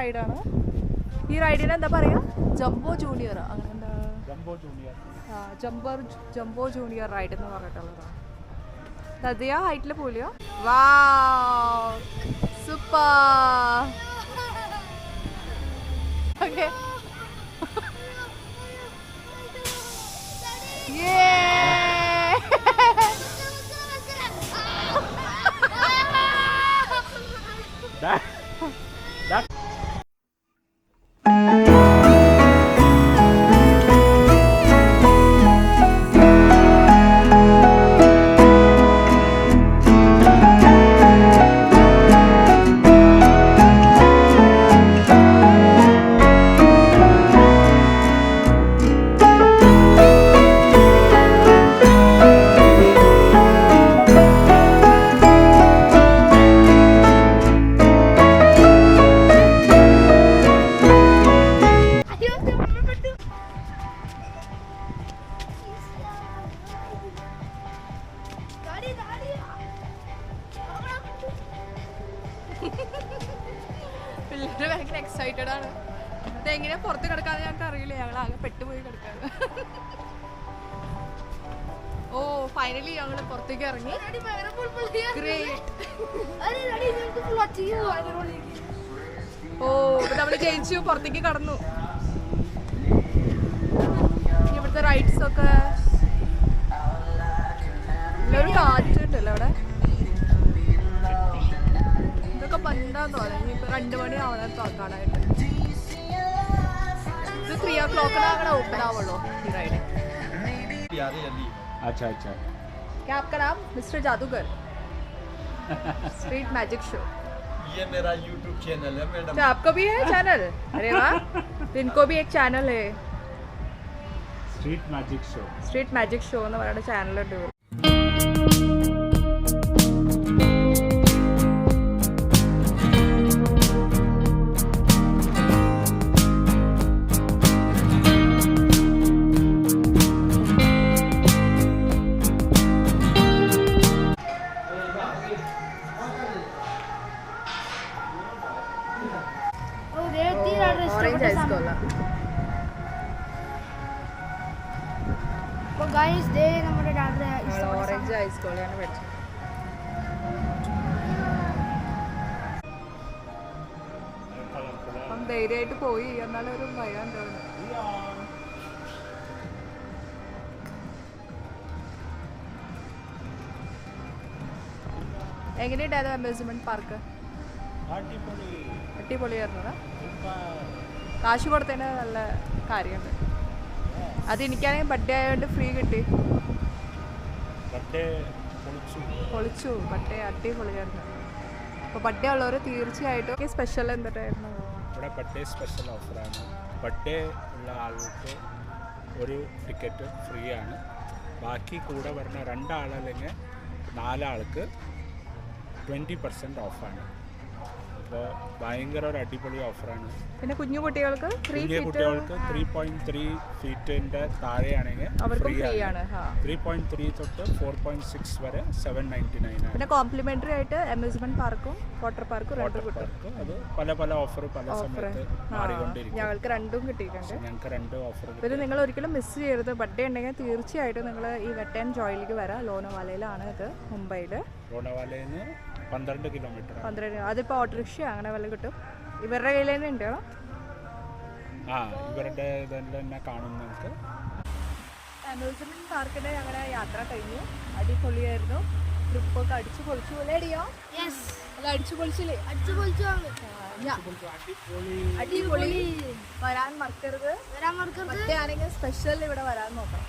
റൈഡാണ്. ഈ റൈഡിന് എന്താ പറയാ? ജംബോ ജൂനിയർ അങ്ങനെ എന്താ? ജംബോ ജൂനിയർ റൈഡ് എന്ന് പറഞ്ഞിട്ടുള്ളതാണ്. നദിയ ഹൈറ്റിൽ പോലെയോ? Wow super. ഓക്കെ പിള്ളേര് ഭയങ്കര എക്സൈറ്റഡ് ആണ്. ഇതെങ്ങനെ പുറത്ത് കിടക്കാതെ ഞങ്ങൾക്ക് അറിയില്ല. ഞങ്ങൾ ആകെ പെട്ടുപോയി കിടക്കാതെ. ഓ ഫൈനലി ഞങ്ങൾ പുറത്തേക്ക് ഇറങ്ങി. ഓ നമ്മള് ജയിച്ചു, പുറത്തേക്ക് കടന്നു. ഇവിടുത്തെ റൈഡ്സ് ഒക്കെ ഒരു കാറ്റുണ്ടല്ലോ അവിടെ. ഇതൊക്കെ പണ്ടാന്ന് തോന്നുന്നു. ഇപ്പൊ 2 മണി ആവണ തുറക്കാനായിട്ട്. ഇത് 3 o'clock ओपन ആവുള്ളൂ ഈ റൈഡ്. अच्छा अच्छा. क्या आपका नाम? मिस्टर जादूगर. Street magic show. ये मेरा YouTube चैनल है मैडम. क्या आपको भी है चैनल? अरे वाह, तो इनको भी एक चैनल है. Street magic show. Street magic show എന്ന് പറയുന്ന ചാനലുണ്ട്. ഓറഞ്ച് ഐസ് കോള. അപ്പോൾ ഗൈസ് ദേ നമ്മുടെ രാത്രി ഓറഞ്ച് ഐസ് കോളയാണ് മേടിച്ചത്. അപ്പം ധൈര്യമായിട്ട് പോയി. എന്നാലും ഒരു ഭയം തോന്നുന്നു. എങ്ങനെയുണ്ടായിരുന്നു അമ്യൂസ്മെന്റ് പാർക്ക്? അടിപൊളിയായിരുന്നതാ. കാശ് കൊടുത്തതിന് നല്ല കാര്യമുണ്ട്. അത് എനിക്കാണെങ്കിൽ ബർത്ത്ഡേ ആയതുകൊണ്ട് ഫ്രീ കിട്ടി. പൊളിച്ചു. ബർത്ത്ഡേ അടിപൊളിയായിരുന്നു. അപ്പോൾ ബർത്ത്ഡേ ഉള്ളവർ തീർച്ചയായിട്ടും സ്പെഷ്യൽ എന്തിട്ടായിരുന്നു? ഇവിടെ ബർത്ത്ഡേ സ്പെഷ്യൽ ഓഫറാണ്. ബർത്ത്ഡേ ഉള്ള ആൾക്ക് ഒരു ടിക്കറ്റ് ഫ്രീ ആണ്. ബാക്കി കൂടെ വരുന്ന 2 ആളല്ലെങ്കിൽ 4 ആൾക്ക് 20% ഓഫാണ്. അപ്പോൾ ഭയങ്കര ഒരു അടിപൊളി ഓഫറാണ്. പിന്നെ കുഞ്ഞു കുട്ടികൾക്ക് 3.3 ഫീറ്റിൻ്റെ താഴെയാണെങ്കിൽ അവർക്കും ഫ്രീ ആണ്. 3.3 തൊട്ട് 4.6 വരെ 799 ആണ്. പിന്നെ കോംപ്ലിമെന്ററി ആയിട്ട് അമ്യൂസ്മെന്റ് പാർക്കും വാട്ടർ പാർക്കും രണ്ടും കിട്ടും. അത് പല ഓഫർ പല സമയത്ത് മാറിക്കൊണ്ടിരിക്കും. ഞങ്ങൾക്ക് രണ്ടും കിട്ടിയിട്ടുണ്ട്. ഞങ്ങൾക്ക് 2 ഓഫർ. പിന്നെ നിങ്ങൾ ഒരിക്കലും മിസ് ചെയ്യരുത്. ബർത്ത്ഡേ ഉണ്ടെങ്കിൽ തീർച്ചയായിട്ടും നിങ്ങൾ ഈ വെറ്റ് ആൻഡ് ജോയിലേക്ക് വരാം. ലോനാവാലയിലാണ് ഇത്, മുംബൈയിൽ. ലോനാവാലയിൽ നിന്ന് 12 കിലോമീറ്റർ. അതിപ്പോൾ ഓട്ടോറിക്ഷ അങ്ങനെ വല്ല കിട്ടും. ഇവരുടെ കയ്യിൽ തന്നെ ഉണ്ടോ? ഇവരുടെ തന്നെ കാണും നിങ്ങൾക്ക്. അമ്യൂസ്മെന്റ് പാർക്കിന്റെ ഞങ്ങളുടെ യാത്ര കഴിഞ്ഞു. അടിപൊളിയായിരുന്നു. ട്രിപ്പൊക്കെ അടിച്ചു പൊളിച്ചു പോലെ. അടിയോ? അല്ല അടിച്ചു പൊളിച്ചില്ലേ? അടിപൊളി. വരാൻ മറക്കരുത്. മറ്റേ ആണെങ്കിൽ സ്പെഷ്യൽ ഇവിടെ വരാൻ നോക്കണം.